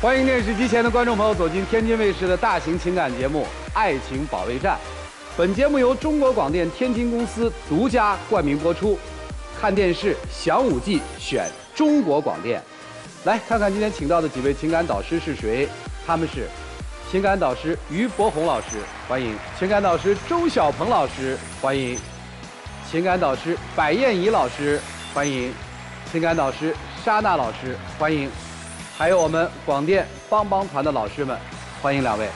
欢迎电视机前的观众朋友走进天津卫视的大型情感节目《爱情保卫战》。本节目由中国广电天津公司独家冠名播出。看电视享5 G， 选中国广电。来看看今天请到的几位情感导师是谁？他们是情感导师于博宏老师，欢迎；情感导师周小鹏老师，欢迎；情感导师白燕怡老师，欢迎；情感导师莎娜老师，欢迎。还有我们广电帮帮团的老师们，欢迎2位。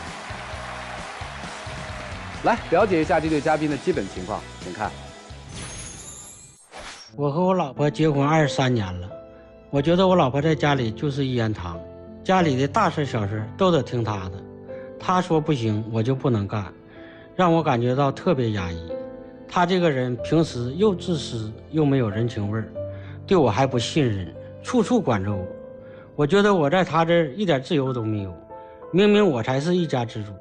来了解一下这对嘉宾的基本情况，请看。我和我老婆结婚23年了，我觉得我老婆在家里就是一言堂，家里的大事小事都得听她的，她说不行我就不能干，让我感觉到特别压抑。她这个人平时又自私又没有人情味儿，对我还不信任，处处管着我。我觉得我在她这儿一点自由都没有，明明我才是一家之主，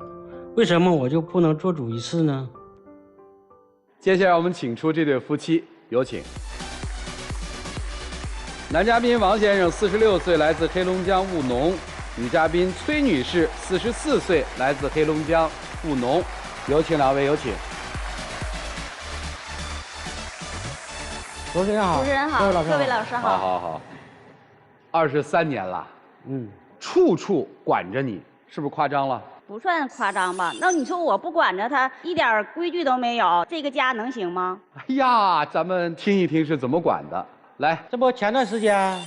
为什么我就不能做主一次呢？接下来我们请出这对夫妻，有请。男嘉宾王先生46岁，来自黑龙江务农；女嘉宾崔女士44岁，来自黑龙江务农。有请2位，有请。主持人好，主持人好，各位老师好。好，23年了，处处管着你，是不是夸张了？不算夸张吧？那你说我不管着他，一点规矩都没有，这个家能行吗？哎呀，咱们听一听是怎么管的。来，这不前段时间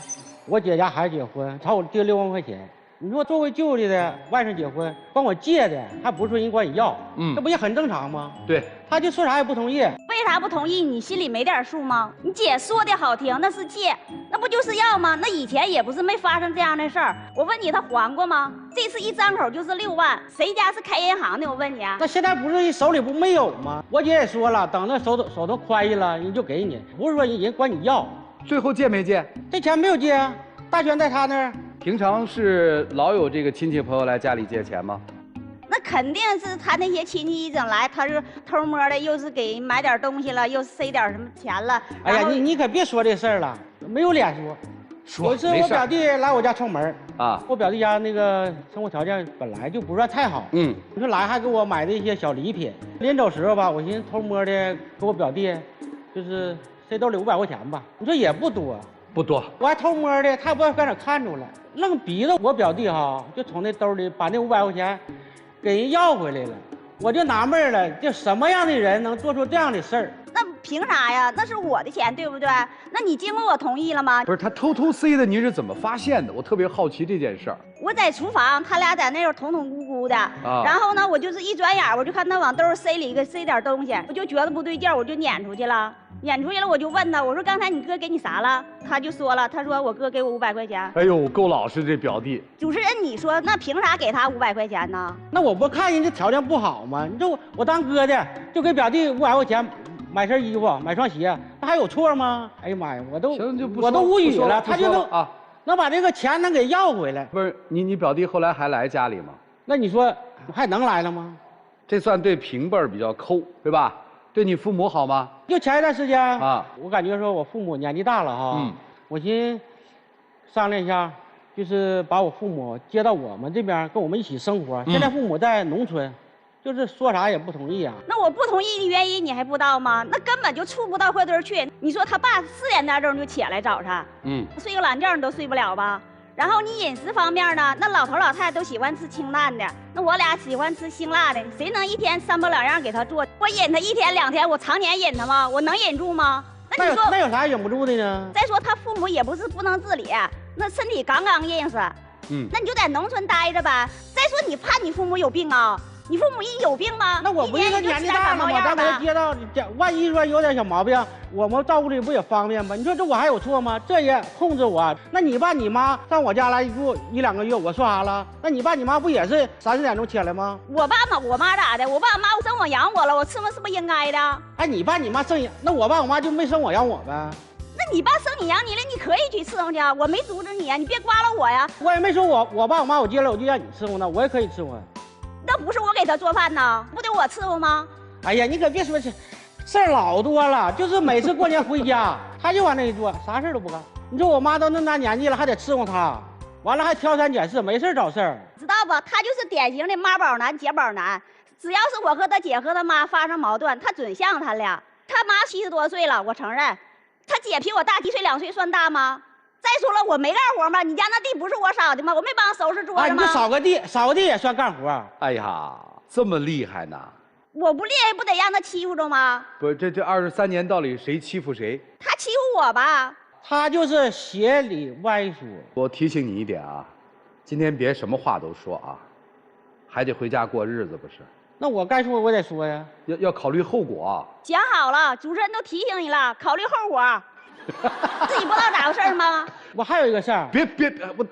我姐家孩子结婚，朝我借6万块钱。你说作为舅舅的外甥结婚，管我借的，还不是说人管你要，这不也很正常吗？对，他就说啥也不同意。为啥不同意？你心里没点数吗？你姐说的好听，那是借，那不就是要吗？那以前也不是没发生这样的事儿。我问你，他还过吗？这次一张口就是6万，谁家是开银行的？我问你啊。那现在不是手里不没有吗？我姐也说了，等着手头宽裕了，人就给你，不是说人管你要。最后借没借？这钱没有借啊，大权在他那儿。平常是老有这个亲戚朋友来家里借钱吗？那肯定是他那些亲戚一整来，他是偷摸的，又是给买点东西了，又塞点什么钱了。哎呀，你可别说这事儿了，没有脸说。有一次我表弟来我家串门啊，我表弟家那个生活条件本来就不算太好，你说来还给我买的一些小礼品。临走时候吧，我寻思偷摸的给我表弟，就是塞兜里500块钱吧，你说也不多。不多，我还偷摸的，他也不知道搁哪看出来，愣逼着我表弟哈，就从那兜里把那500块钱给人要回来了。我就纳闷了，就什么样的人能做出这样的事儿？那凭啥呀？那是我的钱，对不对？那你经过我同意了吗？不是，他偷偷塞的，您是怎么发现的？我特别好奇这件事儿。我在厨房，他俩在那儿捅捅咕咕的，然后呢，我就是一转眼，我就看他往兜塞点东西，我就觉得不对劲儿，我就撵出去了。我就问他，我说刚才你哥给你啥了？他就说了，他说我哥给我500块钱。哎呦，够老实这表弟。主持人，你说那凭啥给他500块钱呢？那我不看人家条件不好吗？你说我当哥的就给表弟500块钱买身衣服、买双鞋，那还有错吗？哎呀妈呀，我都无语了，他就能把这个钱能给要回来。不是你表弟后来还来家里吗？那你说还能来了吗？这算对平辈儿比较抠，对吧？对你父母好吗？就前一段时间我感觉说我父母年纪大了哈，我寻商量一下，就是把我父母接到我们这边跟我们一起生活。现在父母在农村，就是说啥也不同意啊。那我不同意的原因你还不知道吗？那根本就触不到灰堆去。你说他爸4点多钟就起来早晨，睡个懒觉你都睡不了吧？然后你饮食方面呢，那老头老太太都喜欢吃清淡的，那我俩喜欢吃辛辣的，谁能一天3包2样给他做？我忍他1天2天，我常年忍他吗？我能忍住吗？那你说那有啥忍不住的呢？再说他父母也不是不能自理，那身体刚刚硬实，那你就在农村待着呗。再说你怕你父母有病啊？你父母有病吗？那我不是年纪大了吗？咱给他接到，万一说有点小毛病，我们照顾的不也方便吗？你说这我还有错吗？这也控制我。那你爸你妈上我家来住1、2个月，我说啥了？那你爸你妈不也是3、4点钟起来吗？我爸我妈咋的？我爸我妈生我养我了，我伺候是不是应该的？哎，你爸你妈生那我爸我妈就没生我养我呗？那你爸生你养你了，你可以去伺候去，我没阻止你啊，你别刮了我呀。我也没说我爸我妈我接了我就让你伺候呢，我也可以伺候。那不是我给他做饭呢，不得我伺候吗？哎呀，你可别说事儿老多了，就是每次过年回家，他就往那一坐，啥事都不干。你说我妈都那么大年纪了，还得伺候他，完了还挑三拣四，没事找事儿。知道不？他就是典型的妈宝男、姐宝男。只要是我和他姐和他妈发生矛盾，他准向他俩。他妈70多岁了，我承认。他姐比我大1岁2岁，算大吗？再说了，我没干活吗？你家那地不是我扫的吗？我没帮收拾桌子吗？你就扫个地，扫个地也算干活。哎呀，这么厉害呢？我不厉害，不得让他欺负着吗？不是，这23年到底谁欺负谁？他欺负我吧？他就是邪里歪说。我提醒你一点啊，今天别什么话都说啊，还得回家过日子不是？那我该说我得说呀，要考虑后果啊。讲好了，主持人都提醒你了，考虑后果。自己不知道咋回事吗？我还有一个事儿。别，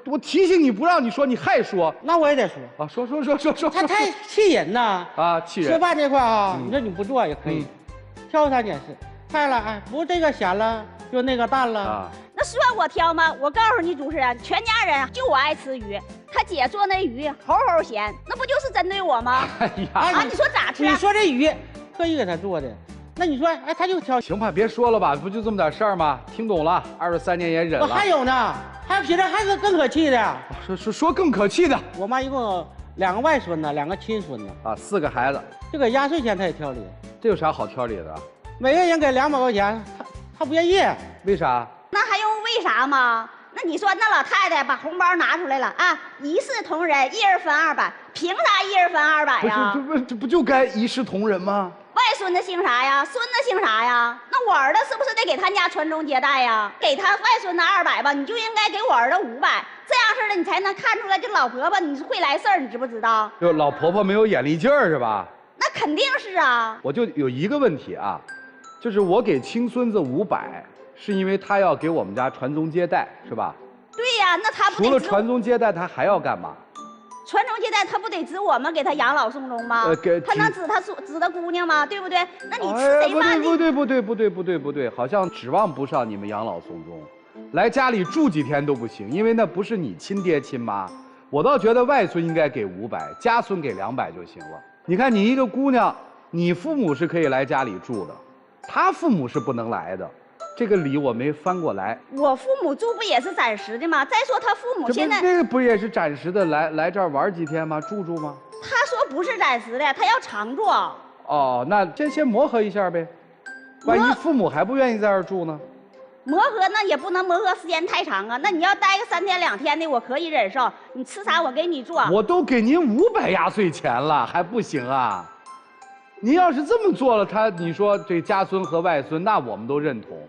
我提醒你不让你说，你还说。那我也得说啊，说。他太气人呐！啊，气人。吃饭这块啊，你说你不做也可以，挑三拣四，菜了哎，不这个咸了，就那个淡了。啊，那算我挑吗？我告诉你，主持人，全家人就我爱吃鱼，他姐做那鱼齁齁咸，那不就是针对我吗？哎呀，你说咋吃？你说这鱼特意给他做的。那你说，哎，他就挑。行吧，别说了吧，不就这么点事儿吗？听懂了，23年也忍了。我还有呢，还比这还是更可气的。说更可气的。我妈一共有2个外孙子，2个亲孙子啊，4个孩子。这个压岁钱他也挑理，这有啥好挑理的？每个人给200块钱，他不愿意。为啥？那还用为啥吗？那你说那老太太把红包拿出来了啊，一视同仁，一人分200，凭啥一人分200呀？这不就该一视同仁吗？外孙子姓啥呀？孙子姓啥呀？那我儿子是不是得给他家传宗接代呀？给他外孙子200吧，你就应该给我儿子500，这样式的你才能看出来这老婆婆你是会来事儿，你知不知道？就老婆婆没有眼力劲儿是吧？那肯定是啊。我就有一个问题啊，就是我给亲孙子500，是因为他要给我们家传宗接代是吧？对呀，那他不得除了传宗接代，他还要干嘛？传宗接代，他不得指我们给他养老送终吗？他能指他姑娘吗？对不对？那你吃谁饭？不对，好像指望不上你们养老送终，来家里住几天都不行，因为那不是你亲爹亲妈。我倒觉得外孙应该给500，家孙给200就行了。你看你一个姑娘，你父母是可以来家里住的，他父母是不能来的。这个理我没翻过来。我父母住不也是暂时的吗？再说他父母现在这个不也是暂时的来这儿玩几天吗？住吗？他说不是暂时的，他要常住。哦，那先磨合一下呗，万一父母还不愿意在这儿住呢？磨合那也不能磨合时间太长啊。那你要待个3天2天的，我可以忍受。你吃啥我给你做。我都给您500压岁钱了，还不行啊？您要是这么做了，你说这家孙和外孙，那我们都认同。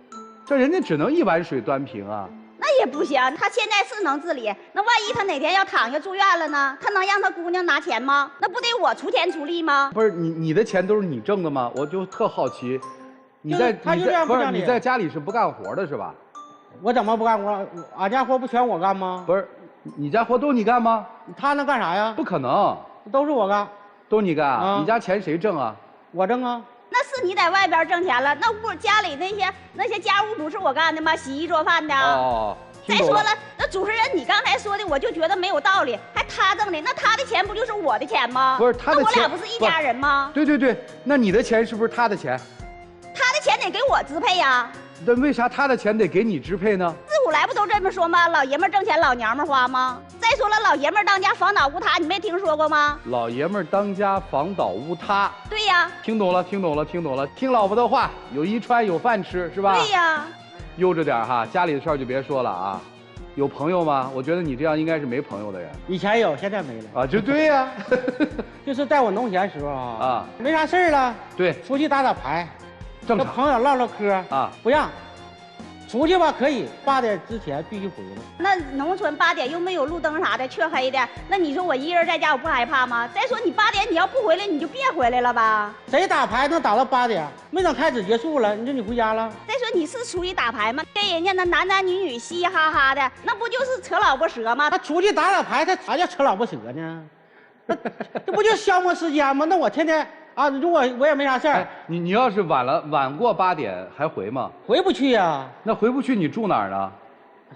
这人家只能一碗水端平啊，那也不行。他现在是能自理，那万一他哪天要躺下住院了呢？他能让他姑娘拿钱吗？那不得我出钱出力吗？不是你的钱都是你挣的吗？我就特好奇，你在家里是不干活的是吧？我怎么不干活？俺家活不全我干吗？不是，你家活都你干吗？他能干啥呀？不可能，都是我干，都你干啊？你家钱谁挣啊？我挣啊。那是你在外边挣钱了，那家里那些家务不是我干的吗？洗衣做饭的。哦。再说了，那主持人你刚才说的，我就觉得没有道理，还他挣的，那他的钱不就是我的钱吗？不是他的钱，那我俩不是一家人吗？对，那你的钱是不是他的钱？他的钱得给我支配呀。那为啥他的钱得给你支配呢？自古来不都这么说吗？老爷们挣钱，老娘们花吗？再说了，老爷们当家房倒屋塌，你没听说过吗？老爷们当家房倒屋塌。对呀。听懂了，听老婆的话，有衣穿，有饭吃，是吧？对呀。悠着点哈，家里的事儿就别说了啊。有朋友吗？我觉得你这样应该是没朋友的人。以前有，现在没了。啊，就对呀。就是在我农闲时候啊，没啥事儿了，对，出去打牌。跟朋友唠嗑啊，不让出去吧，可以8点之前必须回来。那农村8点又没有路灯啥的，黢黑的，那你说我一人在家我不害怕吗？再说你8点你要不回来，你就别回来了吧。谁打牌能打到8点？没等开始结束了，你说你回家了？再说你是出去打牌吗？跟人家那男女嘻嘻哈哈的，那不就是扯老婆舌吗？他出去打牌，他啥叫扯老婆舌呢？这不就消磨时间吗？那我天天。啊，如果我也没啥事儿，你要是晚过8点还回吗？回不去呀。那回不去你住哪儿呢？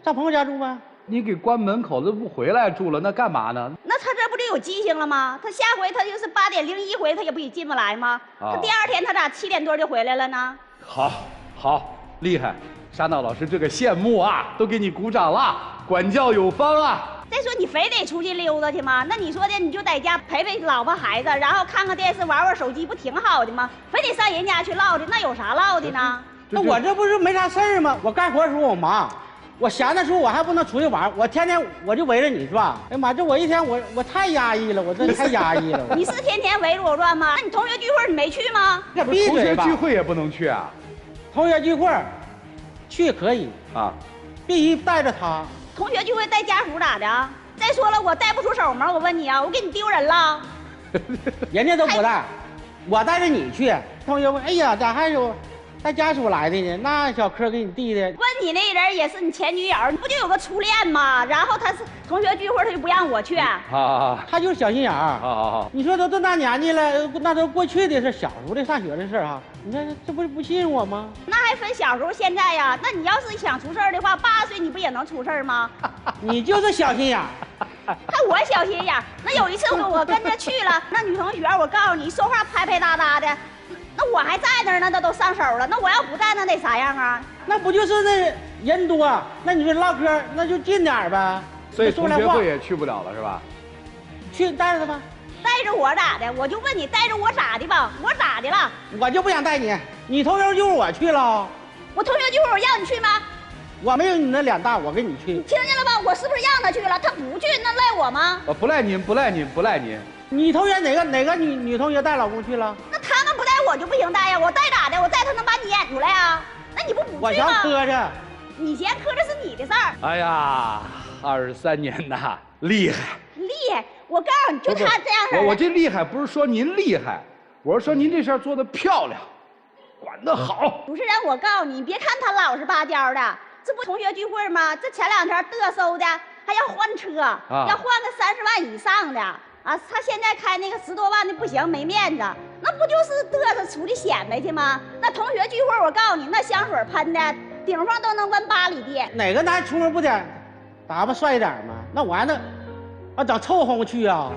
上朋友家住呗。你给关门口子不回来住了，那干嘛呢？那他这不就有记性了吗？他下回他就是8点01回，他也不也进不来吗？他第2天他咋7点多就回来了呢？好，厉害！沙闹老师这个羡慕啊，都给你鼓掌了，管教有方啊。再说你非得出去溜达去吗？那你说的你就在家陪陪老婆孩子，然后看看电视玩玩手机，不挺好的吗？非得上人家去唠的，那有啥唠的呢？那我这不是没啥事儿吗？我干活的时候我忙，我闲的时候我还不能出去玩，我天天我就围着你转。哎呀妈，这我一天我太压抑了，我这太压抑了。你是天天围着我转吗？那你同学聚会你没去吗？闭嘴吧！同学聚会也不能去啊。同学聚会去可以啊，必须带着他。同学聚会带家属咋的？再说了，我带不出手吗？我问你啊，我给你丢人了？人家都不带，我带着你去。同学问：“哎呀，咋还有带家属来的呢？那小柯给你弟的。”问你那人也是你前女友，你不就有个初恋吗？然后他是同学聚会，他就不让我去。他就是小心眼儿。好。你说都这大年纪了，那都过去的事，小时候的上学的事啊。你看这不是不信我吗？那还分小时候现在呀？那你要是想出事儿的话，8岁你不也能出事儿吗？你就是小心眼儿。看我小心眼儿。那有一次我跟着去了，那女同学，我告诉你，说话拍拍搭搭的。那我还在那儿呢，那都上手了。那我要不在那得啥样啊？那不就是那人多？那你说唠嗑，那就近点儿呗。所以同学会也去不了了是吧？去带着他吧。带着我咋的？我就问你带着我咋的吧？我咋的了？我就不想带你。你同学聚会我去了。我同学聚会我让你去吗？我没有你那脸大，我跟你去。你听见了吧？我是不是让他去了？他不去，那赖我吗？不赖您，不赖您，不赖您。你同学哪个女同学带老公去了？那他们不带我就不行带呀，我带咋的？我带他能把你演出来呀？那你不去吗？我嫌磕碜。你嫌磕碜是你的事儿。哎呀，23年呐，厉害。厉害！我告诉你，就他这样式儿。我这厉害不是说您厉害，我是说您这事儿做得漂亮，管得好。主持人，我告诉你，别看他老实巴交的，这不同学聚会吗？这前2天嘚瑟的还要换车，要换个30万以上的。啊，他现在开那个10多万的不行，没面子，那不就是嘚瑟出去显摆去吗？那同学聚会，我告诉你，那香水喷的顶上都能闻8里地。哪个男出门不得打扮帅一点吗？那我还能整臭烘去啊？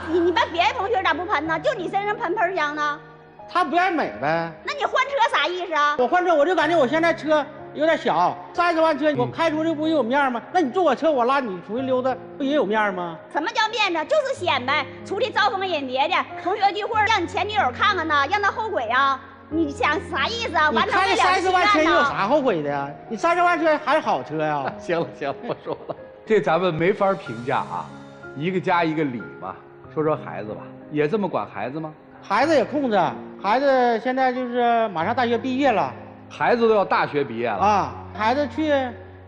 你把别的同学咋不喷呢？就你身上喷喷香呢？他不爱美呗。那你换车啥意思啊？我换车，我就感觉我现在车有点小，30万车我开出去不也有面吗？那你坐我车，我拉你出去溜达，不也有面吗？什么叫面子？就是显摆，出去招蜂引蝶的。同学聚会让你前女友看看呢，让她后悔啊？你想啥意思啊？你开30万车有啥后悔的呀？你30万车还是好车呀？行了，不说了，这咱们没法评价啊。一个家一个理嘛，说说孩子吧，也这么管孩子吗？孩子也控制，孩子现在就是马上大学毕业了。孩子都要大学毕业了啊！孩子去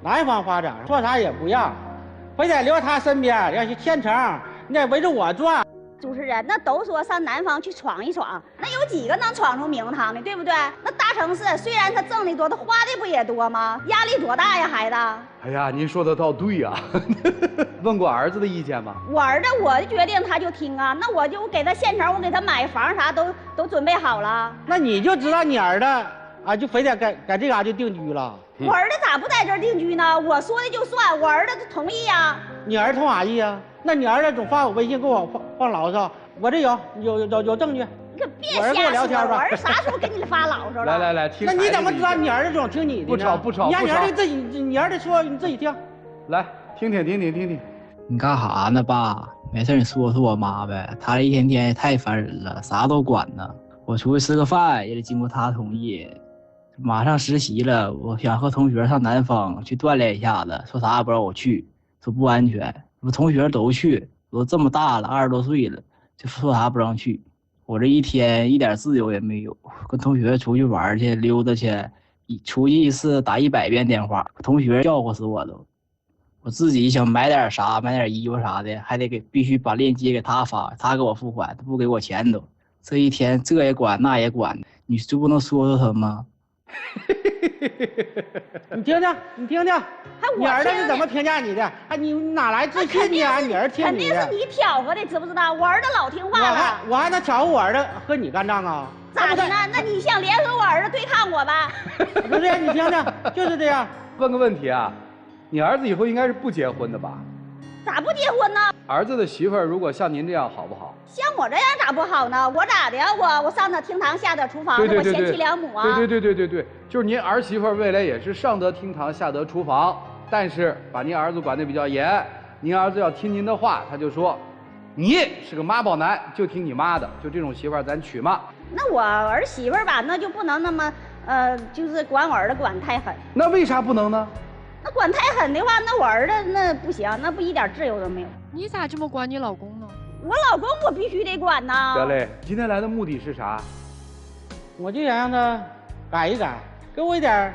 南方发展，说啥也不让，非得留他身边，要去县城，你得围着我转。主持人，那都说上南方去闯一闯，那有几个能闯出名堂的，对不对？那大城市虽然他挣的多，他花的不也多吗？压力多大呀，孩子？哎呀，您说的倒对呀。问过儿子的意见吗？我儿子我的决定他就听啊，那我就给他现成，我给他买房啥都准备好了。那你就知道你儿子啊，就非得在这嘎就定居了。我儿子咋不在这儿定居呢？我说的就算，我儿子同意呀。你儿子同啥意啊？那你儿子总发我微信给我放牢骚，我这有证据。你可别瞎说，我儿子啥时候给你发牢骚了？来，听。那你怎么知道你儿子总听你的呢？不吵。你让你儿子自己，你儿子说你自己听。来，听。你干啥呢，爸？没事，你说我妈呗。她一天天太烦人了，啥都管呢。我出去吃个饭也得经过她同意。马上实习了，我想和同学上南方去锻炼一下子，说啥也不让我去，说不安全。我同学都去，我都这么大了，20多岁了，就说啥不让去。我这一天一点自由也没有，跟同学出去玩去溜达去，出去一次打100遍电话，同学叫活死我都。我自己想买点啥，买点衣服啥的，还得必须把链接给他发，他给我付款，他不给我钱都。这一天这也管那也管，你就不能说他吗？你听听，你儿子是怎么评价你的？啊，你哪来自信呢？你儿子听你的，肯定是你挑和的，知不知道？我儿子老听话了。我还能挑和我儿子和你干仗啊？咋的呢？那你想联合我儿子对抗我吧？不是，你听听，就是这样。问个问题啊，你儿子以后应该是不结婚的吧？咋不结婚呢？儿子的媳妇儿如果像您这样好不好？像我这样咋不好呢？我咋的呀？我上得厅堂下得厨房，我贤妻良母啊！对，就是您儿媳妇儿未来也是上得厅堂下得厨房，但是把您儿子管得比较严，您儿子要听您的话，他就说，你是个妈宝男，就听你妈的，就这种媳妇儿咱娶吗？那我儿媳妇儿吧，那就不能那么，就是管我儿子管太狠。那为啥不能呢？那管太狠的话，那我儿子那不行，那不一点自由都没有。你咋这么管你老公呢？我老公我必须得管呐。得嘞，今天来的目的是啥？我就想让他改一改，给我一点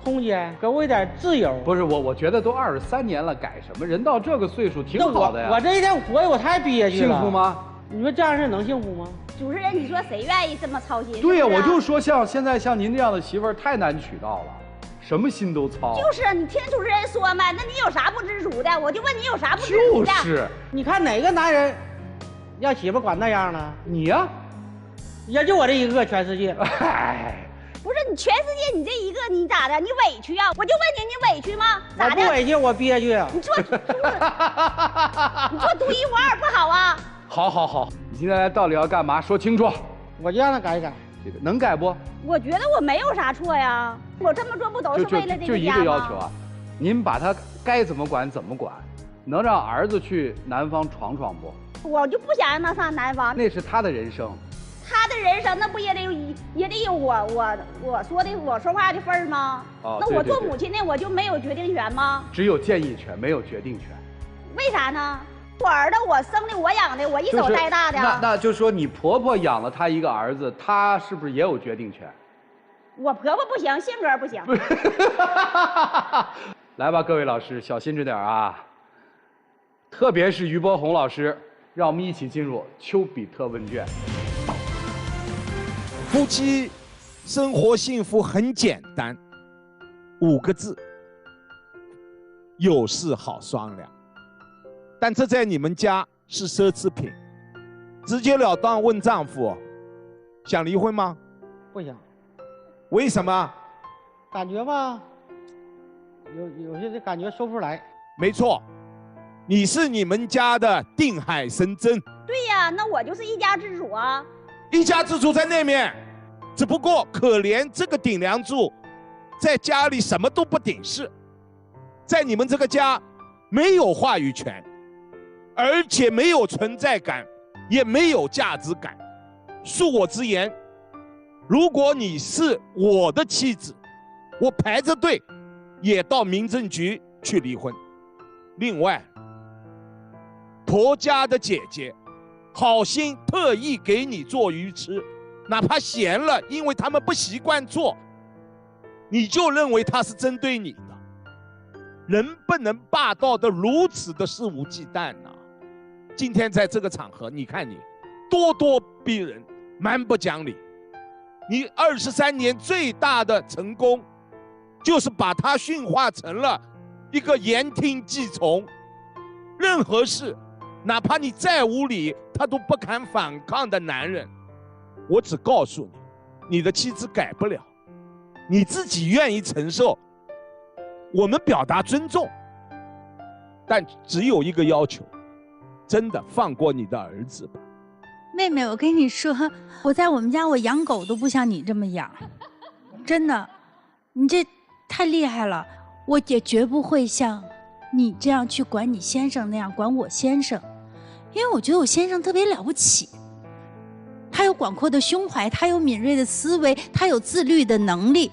空间，给我一点自由。不是我觉得都23年了，改什么？人到这个岁数挺好的呀。我这一天活我太憋屈了。幸福吗？你说这样式能幸福吗？主持人，你说谁愿意这么操心？对呀，是不是我就说现在像您这样的媳妇儿太难娶到了，什么心都操。就是你听主持人说嘛，那你有啥不知足的？我就问你有啥不知足的？就是，你看哪个男人让媳妇管那样呢？你呀，也就我这一个，全世界。哎，不是你全世界你这一个你咋的？你委屈啊？我就问你，你委屈吗？咋的？我不委屈，我憋屈。你说你说独一无二不好啊？好，你今天来到底要干嘛？说清楚。我就让他改一改。这个能改不？我觉得我没有啥错呀，我这么做不都是为了这个家吗？就一个要求啊，您把他该怎么管怎么管，能让儿子去南方闯闯不？我就不想让他上南方。那是他的人生。他的人生那不也得有我说话的份儿吗？哦，那我做母亲的我就没有决定权吗？只有建议权，没有决定权。为啥呢？我儿子我生的，我养的，我一手带大的。那就说你婆婆养了他一个儿子，他是不是也有决定权？我婆婆不行，性格不行。来吧，各位老师，小心着点啊！特别是于波红老师，让我们一起进入丘比特问卷。夫妻生活幸福很简单，5个字：有事好商量。但这在你们家是奢侈品。直截了当问丈夫：想离婚吗？不想。为什么？感觉吧，有些感觉说不出来。没错，你是你们家的定海神针。对呀，那我就是一家之主啊。一家之主在那面，只不过可怜这个顶梁柱，在家里什么都不顶事，在你们这个家没有话语权，而且没有存在感，也没有价值感。恕我直言，如果你是我的妻子，我排着队也到民政局去离婚。另外，婆家的姐姐好心特意给你做鱼吃，哪怕咸了，因为他们不习惯做，你就认为他是针对你的。人不能霸道的如此的肆无忌惮呐！今天在这个场合，你看你咄咄逼人，蛮不讲理。你23年最大的成功，就是把他驯化成了一个言听计从，任何事，哪怕你再无理，他都不敢反抗的男人。我只告诉你，你的妻子改不了，你自己愿意承受，我们表达尊重，但只有一个要求，真的放过你的儿子吧。妹妹，我跟你说，我在我们家我养狗都不像你这么养，真的，你这太厉害了。我也绝不会像你这样去管你先生那样管我先生，因为我觉得我先生特别了不起，他有广阔的胸怀，他有敏锐的思维，他有自律的能力，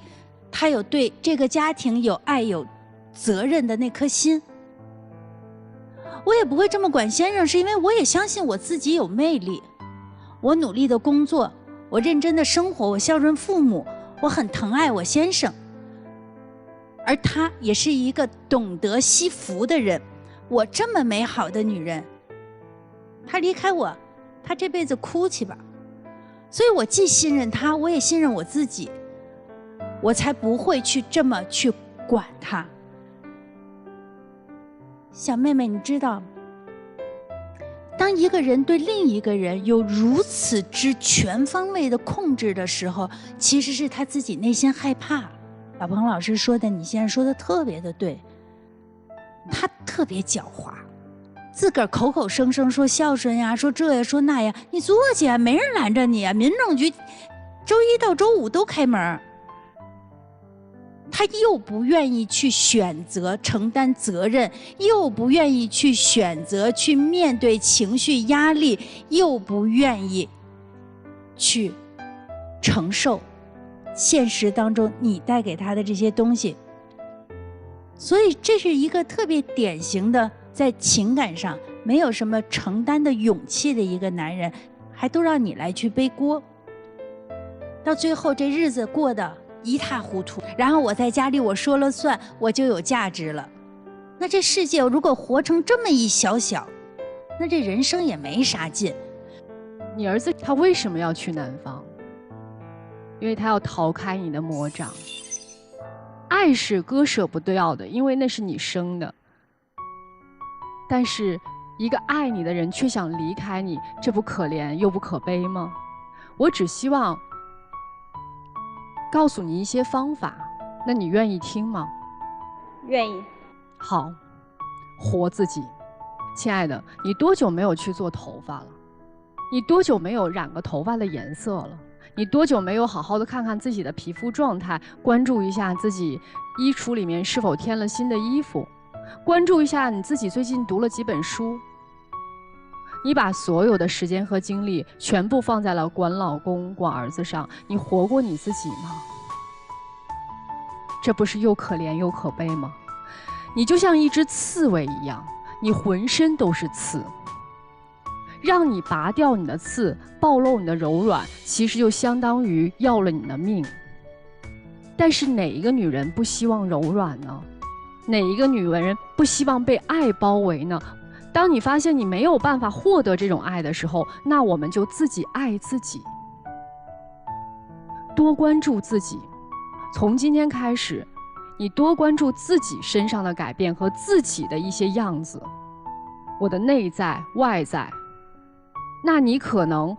他有对这个家庭有爱有责任的那颗心。我也不会这么管先生，是因为我也相信我自己有魅力。我努力的工作，我认真的生活，我孝顺父母，我很疼爱我先生，而他也是一个懂得惜福的人。我这么美好的女人，他离开我，他这辈子哭去吧。所以我既信任他，我也信任我自己，我才不会去这么去管他。小妹妹，你知道，当一个人对另一个人有如此之全方位的控制的时候，其实是他自己内心害怕。小鹏老师说的，你现在说的特别的对，他特别狡猾，自个儿口口声声说孝顺呀，说这呀说那呀，你做去啊，没人拦着你啊，民政局周1到周5都开门。他又不愿意去选择承担责任，又不愿意去选择去面对情绪压力，又不愿意去承受现实当中你带给他的这些东西。所以这是一个特别典型的在情感上没有什么承担的勇气的一个男人，还都让你来去背锅，到最后这日子过得一塌糊涂，然后我在家里我说了算，我就有价值了。那这世界如果活成这么一小小，那这人生也没啥劲。你儿子他为什么要去南方？因为他要逃开你的魔掌。爱是割舍不掉的，因为那是你生的。但是一个爱你的人却想离开你，这不可怜又不可悲吗？我只希望告诉你一些方法，那你愿意听吗？愿意。好，活自己。亲爱的，你多久没有去做头发了？你多久没有染个头发的颜色了？你多久没有好好的看看自己的皮肤状态，关注一下自己衣橱里面是否添了新的衣服，关注一下你自己最近读了几本书？你把所有的时间和精力全部放在了管老公、管儿子上，你活过你自己吗？这不是又可怜又可悲吗？你就像一只刺猬一样，你浑身都是刺。让你拔掉你的刺，暴露你的柔软，其实就相当于要了你的命。但是哪一个女人不希望柔软呢？哪一个女人不希望被爱包围呢？当你发现你没有办法获得这种爱的时候，那我们就自己爱自己，多关注自己。从今天开始，你多关注自己身上的改变和自己的一些样子，我的内在、外在，那你可能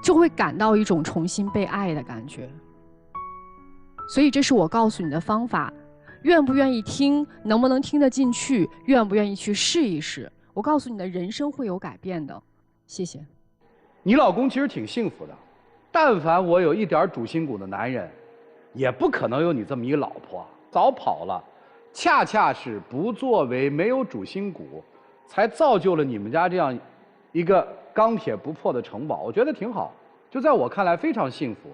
就会感到一种重新被爱的感觉。所以这是我告诉你的方法，愿不愿意听，能不能听得进去，愿不愿意去试一试，我告诉你的人生会有改变的。谢谢。你老公其实挺幸福的，但凡我有一点主心骨的男人，也不可能有你这么一老婆，早跑了。恰恰是不作为、没有主心骨，才造就了你们家这样一个钢铁不破的城堡。我觉得挺好，就在我看来非常幸福。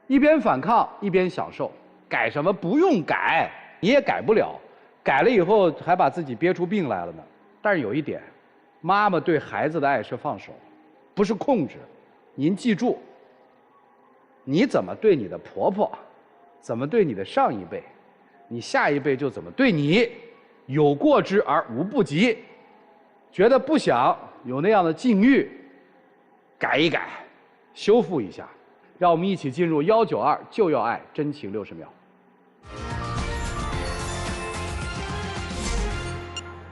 一边反抗一边享受，改什么？不用改，你也改不了，改了以后还把自己憋出病来了呢。但是有一点，妈妈对孩子的爱是放手，不是控制。您记住，你怎么对你的婆婆，怎么对你的上一辈，你下一辈就怎么对你，有过之而无不及。觉得不想有那样的境遇，改一改，修复一下。让我们一起进入192就要爱真情60秒。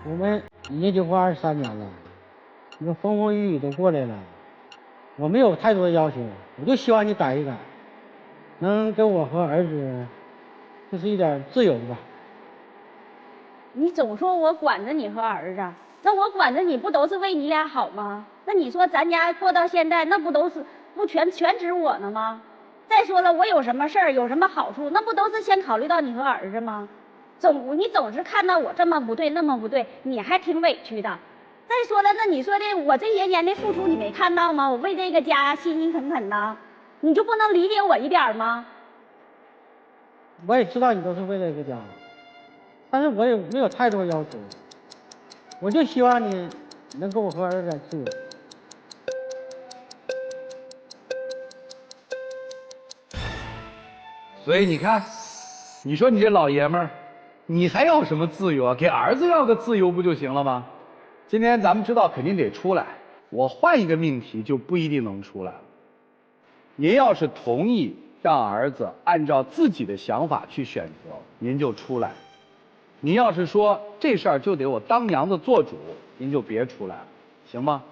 我们已经结婚23年了，你说风风雨雨都过来了，我没有太多的要求，我就希望你改一改，能给我和儿子就是一点自由吧。你总说我管着你和儿子，那我管着你不都是为你俩好吗？那你说咱家过到现在，那不都是不全指我呢吗？再说了，我有什么事儿，有什么好处，那不都是先考虑到你和儿子吗？你总是看到我这么不对那么不对，你还挺委屈的。再说了，那你说的我这些年的付出你没看到吗？我为这个家辛辛恳恳的，你就不能理解我一点吗？我也知道你都是为了这个家，但是我也没有太多要求，我就希望你能给我和儿子点自由。所以你看，你说你这老爷们儿，你还要什么自由啊？给儿子要个自由不就行了吗？今天咱们知道肯定得出来，我换一个命题就不一定能出来了。您要是同意让儿子按照自己的想法去选择，您就出来；您要是说这事儿就得我当娘的做主，您就别出来了，行吗？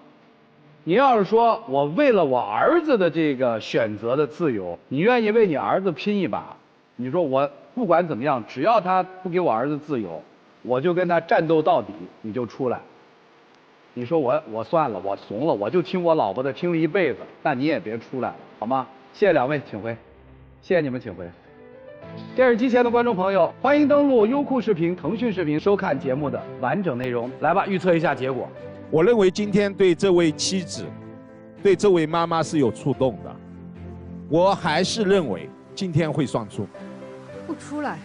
您要是说我为了我儿子的这个选择的自由，你愿意为你儿子拼一把，你说我不管怎么样，只要他不给我儿子自由，我就跟他战斗到底，你就出来。你说我算了，我怂了，我就听我老婆的，听了一辈子，那你也别出来了，好吗？谢谢两位，请回。谢谢你们，请回。电视机前的观众朋友，欢迎登录优酷视频、腾讯视频收看节目的完整内容。来吧，预测一下结果。我认为今天对这位妻子，对这位妈妈是有触动的。我还是认为今天会双出。不出来。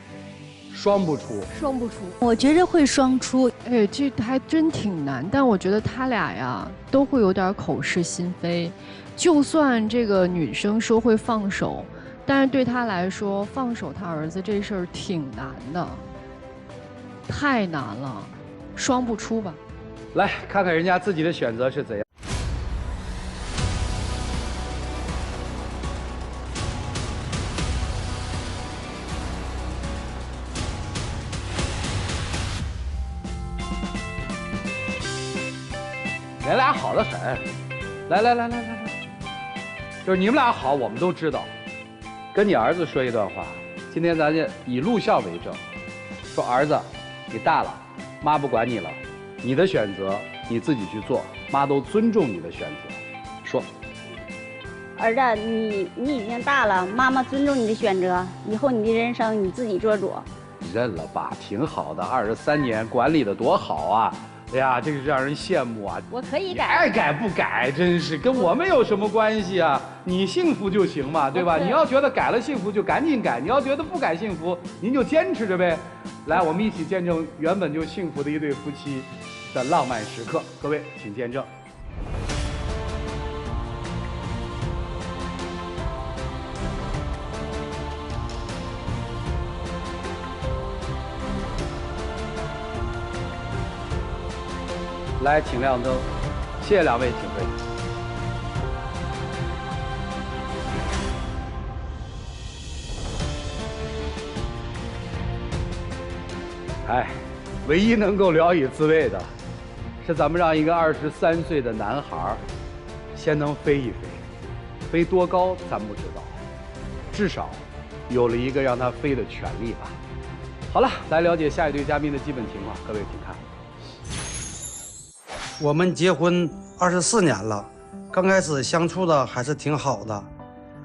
双不出，双不出，我觉着会双出。哎，这还真挺难，但我觉得他俩呀都会有点口是心非。就算这个女生说会放手，但是对他来说，放手他儿子这事儿挺难的，太难了，双不出吧。来看看人家自己的选择是怎样。你俩好得很，来，就是你们俩好，我们都知道。跟你儿子说一段话，今天咱就以录像为证，说儿子，你大了，妈不管你了，你的选择你自己去做，妈都尊重你的选择。说，儿子，你已经大了，妈妈尊重你的选择，以后你的人生你自己做主。认了吧，挺好的，23年管理的多好啊！哎呀，这个让人羡慕啊！我可以改，爱改不改，真是跟我们有什么关系啊？你幸福就行嘛，对吧？你要觉得改了幸福就赶紧改，你要觉得不改幸福，您就坚持着呗。来，我们一起见证原本就幸福的一对夫妻的浪漫时刻，各位请见证。来，请亮灯，谢谢两位，请回。哎，唯一能够聊以自慰的，是咱们让一个23岁的男孩先能飞一飞，飞多高咱不知道，至少有了一个让他飞的权利吧。好了，来了解下一对嘉宾的基本情况，各位请看。我们结婚24年了，刚开始相处的还是挺好的，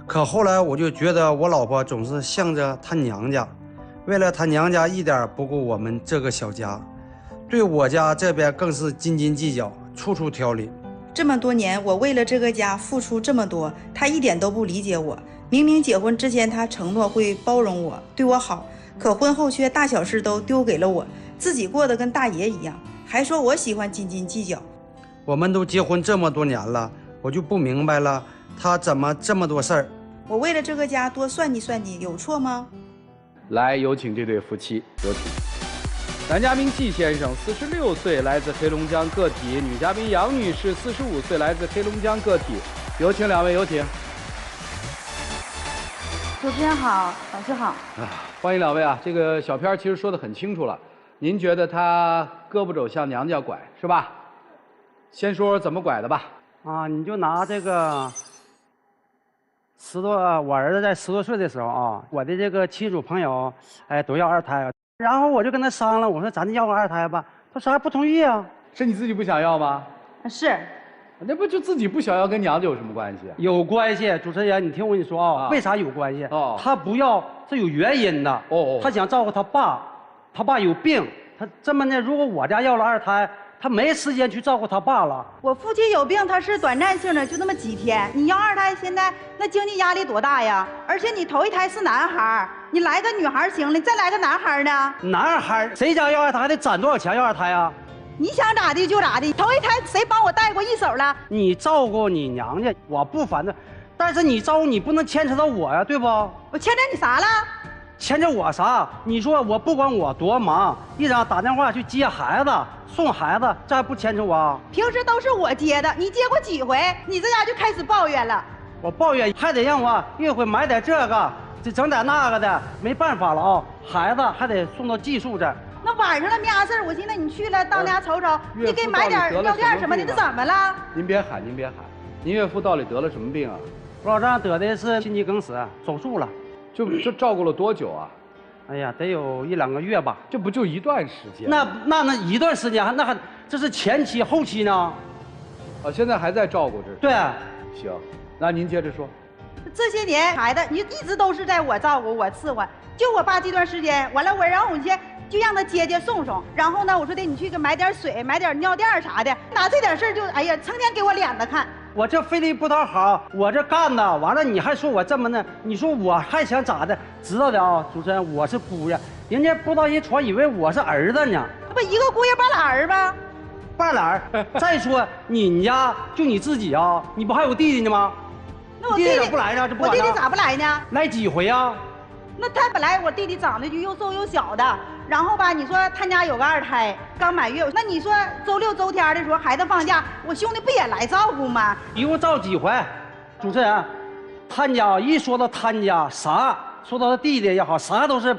可后来我就觉得我老婆总是向着她娘家，为了她娘家一点不顾我们这个小家，对我家这边更是斤斤计较，处处挑理。这么多年，我为了这个家付出这么多，她一点都不理解我。明明结婚之前她承诺会包容我，对我好，可婚后却大小事都丢给了我，自己过得跟大爷一样。还说我喜欢斤斤计较。我们都结婚这么多年了，我就不明白了，他怎么这么多事儿？我为了这个家多算计算计，有错吗？来，有请这对夫妻，有请。男嘉宾季先生，46岁，来自黑龙江个体；女嘉宾杨女士，45岁，来自黑龙江个体。有请两位，有请。主持人好，老师好。欢迎两位啊！这个小片其实说得很清楚了，您觉得他胳膊肘向娘家拐是吧？先说说怎么拐的吧。啊，你就拿这个我儿子在10多岁的时候啊，我的这个亲属朋友，哎，都要2胎，然后我就跟他商量，我说咱要个2胎吧，他说还不同意啊。是你自己不想要吗？是。那不就自己不想要，跟娘家有什么关系？有关系，主持人，你听我跟你说啊，为啥有关系？哦，他不要是有原因的。哦，他想照顾他爸，他爸有病，他这么的，如果我家要了2胎。他没时间去照顾他爸了。我父亲有病，他是短暂性的，就那么几天。你要2胎，现在那经济压力多大呀？而且你头一胎是男孩，你来个女孩行了，你再来个男孩呢？男孩谁家要2胎还得攒多少钱要2胎啊？你想咋地就咋地。头一胎谁帮我带过一手了？你照顾你娘家，我不反对，但是你照顾你不能牵扯到我呀，对不？我牵扯你啥了？牵扯我啥？你说我不管我多忙，一早打电话去接孩子、送孩子，这还不牵扯我？平时都是我接的，你接过几回？你这家就开始抱怨了。我抱怨还得让我一会买点这个，这整点那个的，没办法了啊！孩子还得送到寄宿这。那晚上了没啥事我寻思你去了到那家瞅瞅，你给买点药垫什么的，这怎么了？您别喊，您别喊，您岳父到底得了什么病啊？我老丈得的是心肌梗死，手术了。就照顾了多久啊？哎呀，得有1、2个月吧。这不就一段时间？那一段时间，那还这是前期后期呢？现在还在照顾着。对。行，那您接着说。这些年孩子你一直都是在我照顾我伺候，就我爸这段时间完了，我让我去就让他接接送送，然后呢，我说的你去给买点水，买点尿垫啥的，拿这点事儿就哎呀，成天给我脸子看。我这费力不讨好，我这干的完了，你还说我这么呢？你说我还想咋的？知道的啊，主持人，我是姑爷，人家不知道人传以为我是儿子呢。这不一个姑爷半拉儿吗？半拉儿。再说你家就你自己啊，你不还有弟弟呢吗？那我弟弟咋不来呢？这不我弟弟咋不来呢？来几回啊？那他本来我弟弟长得就又瘦又小的，然后吧，你说他家有个二胎，刚满月，那你说周六周天的时候孩子放假，我兄弟不也来照顾吗？一共照几回？主持人，他家一说到他家啥，说到他弟弟也好，啥都是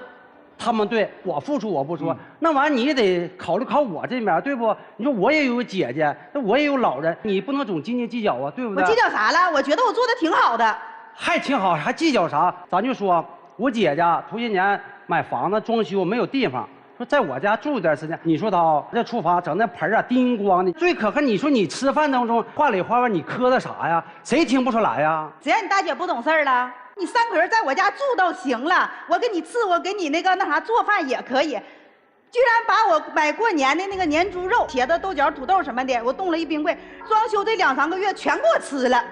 他们对我付出我不说，那玩意儿你也得考虑我这面，对不？你说我也有姐姐，那我也有老人，你不能总斤斤计较啊，对不对？我计较啥了？我觉得我做的挺好的。还挺好，还计较啥？咱就说。我姐家头些年买房子装修没有地方，说在我家住一段时间。你说他这厨房整那盆啊叮咣的，最可恨。你说你吃饭当中话里话外你磕的啥呀？谁听不出来呀？谁让你大姐不懂事了？你三个人在我家住都行了，我给你伺候，给你那啥做饭也可以。居然把我买过年的那个年猪肉、茄子、豆角、土豆什么的，我冻了一冰柜，装修这2、3个月全给我吃了。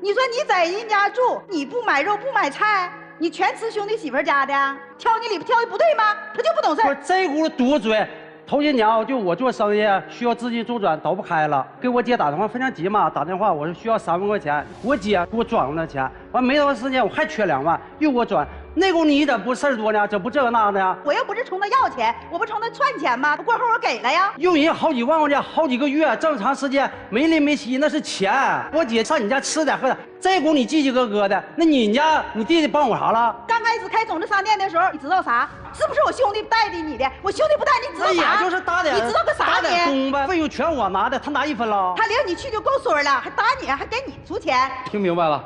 你说你在人家住，你不买肉不买菜？你全吃兄弟媳妇家的，挑你里边挑的不对吗？他就不懂事。我这轱辘嘟嘴，头些年就我做生意需要资金周转倒不开了，给我姐打电话非常急嘛，打电话我说需要3万块钱，我姐给我转过来钱，完没多长时间我还缺2万，又给我转。那功夫你咋不事儿多呢？怎不这个那的呀？我又不是冲他要钱，我不冲他串钱吗？过后我给了呀。用人好几万块钱，好几个月，这么长时间没临没息，那是钱。我姐上你家吃点喝点，这功夫你叽叽咯咯的，那你家你弟弟帮我啥了？刚开始开种子商店的时候，你知道啥？是不是我兄弟带的你的？我兄弟不带你，知道啥？也就是打点，你知道个啥呢？打点工呗，费用全我拿的，他拿1分了。他领你去就够水了，还打你，还给你出钱。听明白了，